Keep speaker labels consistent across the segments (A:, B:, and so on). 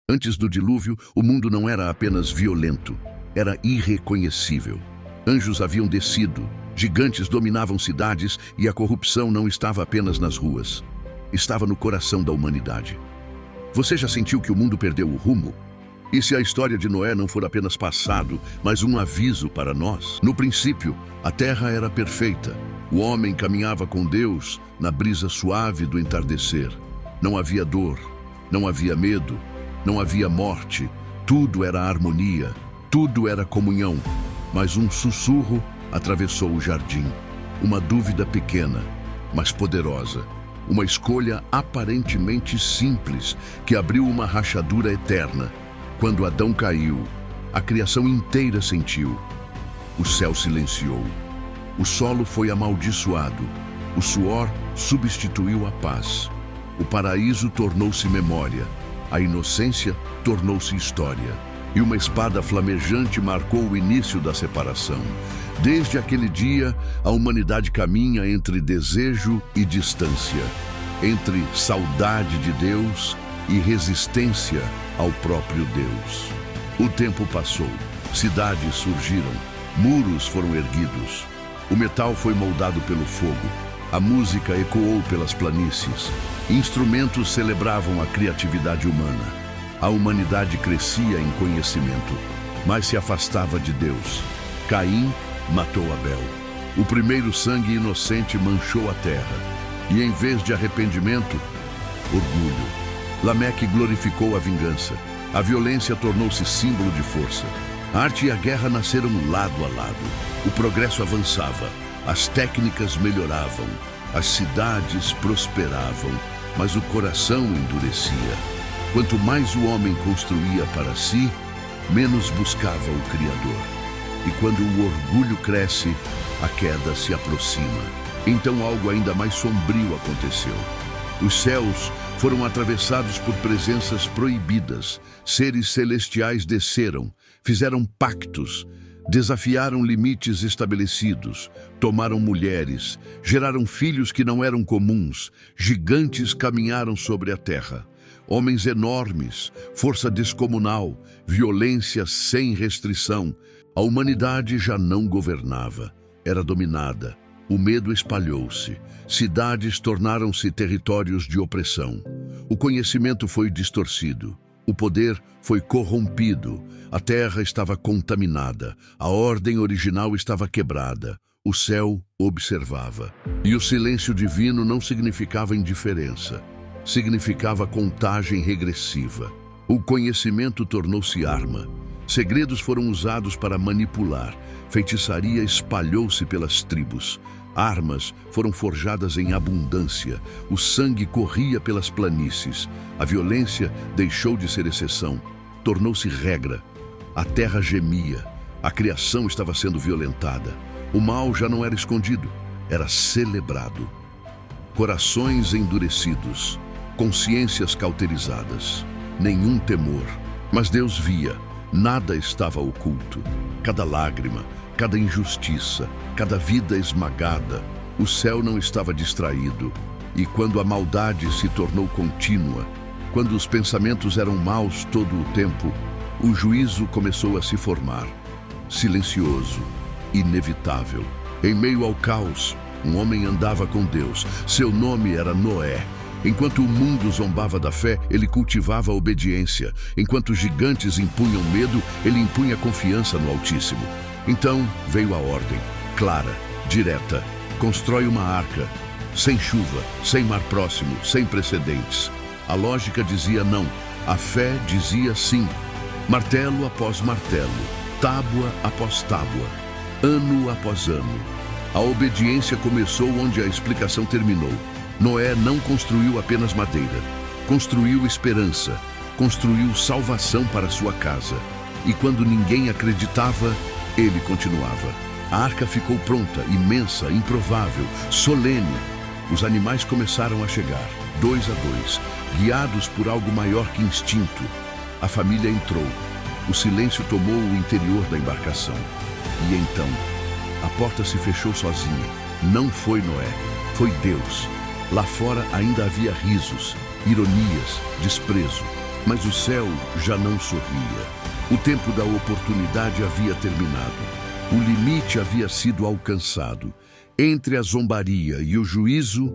A: Antes do dilúvio, o mundo não era apenas violento, era irreconhecível. Anjos haviam descido, gigantes dominavam cidades e a corrupção não estava apenas nas ruas. Estava no coração da humanidade. Você já sentiu que o mundo perdeu o rumo? E se a história de Noé não for apenas passado, mas um aviso para nós? No princípio, a terra era perfeita. O homem caminhava com Deus na brisa suave do entardecer. Não havia dor, não havia medo, não havia morte. Tudo era harmonia, tudo era comunhão. Mas um sussurro atravessou o jardim. Uma dúvida pequena, mas poderosa. Uma escolha aparentemente simples que abriu uma rachadura eterna. Quando Adão caiu, a criação inteira sentiu. O céu silenciou. O solo foi amaldiçoado. O suor substituiu a paz. O paraíso tornou-se memória. A inocência tornou-se história. E uma espada flamejante marcou o início da separação. Desde aquele dia, a humanidade caminha entre desejo e distância, entre saudade de Deus e resistência ao próprio Deus. O tempo passou, cidades surgiram, muros foram erguidos, o metal foi moldado pelo fogo, a música ecoou pelas planícies, instrumentos celebravam a criatividade humana. A humanidade crescia em conhecimento, mas se afastava de Deus. Caim matou Abel. O primeiro sangue inocente manchou a terra, e em vez de arrependimento, orgulho. Lameque glorificou a vingança. A violência tornou-se símbolo de força. A arte e a guerra nasceram lado a lado. O progresso avançava, as técnicas melhoravam, as cidades prosperavam, mas o coração endurecia. Quanto mais o homem construía para si, menos buscava o Criador. E quando o orgulho cresce, a queda se aproxima. Então algo ainda mais sombrio aconteceu. Os céus foram atravessados por presenças proibidas. Seres celestiais desceram, fizeram pactos, desafiaram limites estabelecidos, tomaram mulheres, geraram filhos que não eram comuns, gigantes caminharam sobre a terra. Homens enormes, força descomunal, violência sem restrição. A humanidade já não governava, era dominada. O medo espalhou-se. Cidades tornaram-se territórios de opressão. O conhecimento foi distorcido. O poder foi corrompido. A terra estava contaminada. A ordem original estava quebrada. O céu observava. E o silêncio divino não significava indiferença. Significava contagem regressiva. O conhecimento tornou-se arma. Segredos foram usados para manipular. Feitiçaria espalhou-se pelas tribos. Armas foram forjadas em abundância. O sangue corria pelas planícies. A violência deixou de ser exceção. Tornou-se regra. A terra gemia. A criação estava sendo violentada. O mal já não era escondido, era celebrado. Corações endurecidos, consciências cauterizadas, nenhum temor. Mas Deus via, nada estava oculto. Cada lágrima, cada injustiça, cada vida esmagada. O céu não estava distraído. E quando a maldade se tornou contínua, quando os pensamentos eram maus todo o tempo, o juízo começou a se formar. Silencioso, inevitável. Em meio ao caos, um homem andava com Deus. Seu nome era Noé. Enquanto o mundo zombava da fé, ele cultivava a obediência. Enquanto os gigantes impunham medo, ele impunha confiança no Altíssimo. Então veio a ordem, clara, direta. Constrói uma arca, sem chuva, sem mar próximo, sem precedentes. A lógica dizia não, a fé dizia sim. Martelo após martelo, tábua após tábua, ano após ano. A obediência começou onde a explicação terminou. Noé não construiu apenas madeira, construiu esperança, construiu salvação para sua casa. E quando ninguém acreditava, ele continuava. A arca ficou pronta, imensa, improvável, solene. Os animais começaram a chegar, 2 a 2, guiados por algo maior que instinto. A família entrou. O silêncio tomou o interior da embarcação. E então, a porta se fechou sozinha. Não foi Noé, foi Deus. Lá fora ainda havia risos, ironias, desprezo. Mas o céu já não sorria. O tempo da oportunidade havia terminado. O limite havia sido alcançado. Entre a zombaria e o juízo,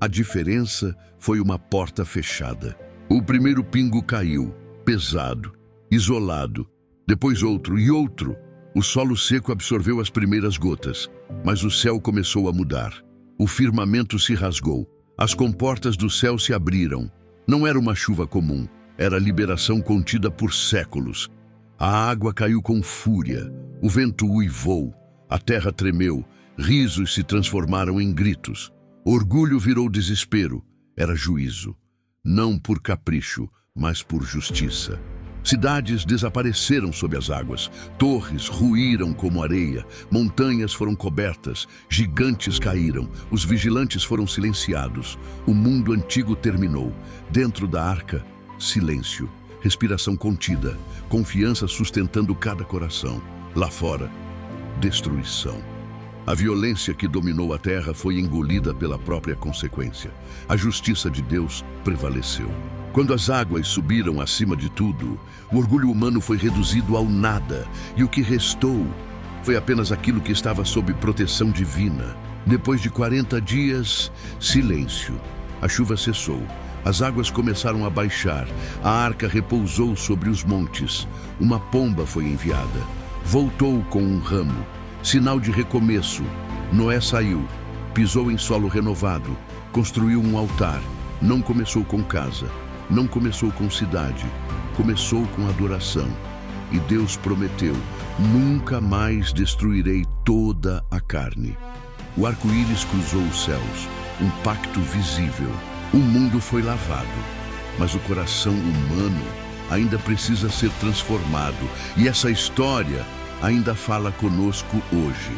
A: a diferença foi uma porta fechada. O primeiro pingo caiu, pesado, isolado. Depois outro e outro. O solo seco absorveu as primeiras gotas, mas o céu começou a mudar. O firmamento se rasgou. As comportas do céu se abriram. Não era uma chuva comum, era liberação contida por séculos. A água caiu com fúria, o vento uivou, a terra tremeu, risos se transformaram em gritos. Orgulho virou desespero, era juízo. Não por capricho, mas por justiça. Cidades desapareceram sob as águas, torres ruíram como areia, montanhas foram cobertas, gigantes caíram, os vigilantes foram silenciados. O mundo antigo terminou. Dentro da arca, silêncio, respiração contida, confiança sustentando cada coração. Lá fora, destruição. A violência que dominou a terra foi engolida pela própria consequência. A justiça de Deus prevaleceu. Quando as águas subiram acima de tudo, o orgulho humano foi reduzido ao nada, e o que restou foi apenas aquilo que estava sob proteção divina. Depois de 40 dias, silêncio. A chuva cessou. As águas começaram a baixar. A arca repousou sobre os montes. Uma pomba foi enviada. Voltou com um ramo. Sinal de recomeço. Noé saiu, pisou em solo renovado, construiu um altar. Não começou com casa, não começou com cidade, começou com adoração. E Deus prometeu: nunca mais destruirei toda a carne. O arco-íris cruzou os céus, um pacto visível. O mundo foi lavado, mas o coração humano ainda precisa ser transformado. E essa história ainda fala conosco hoje.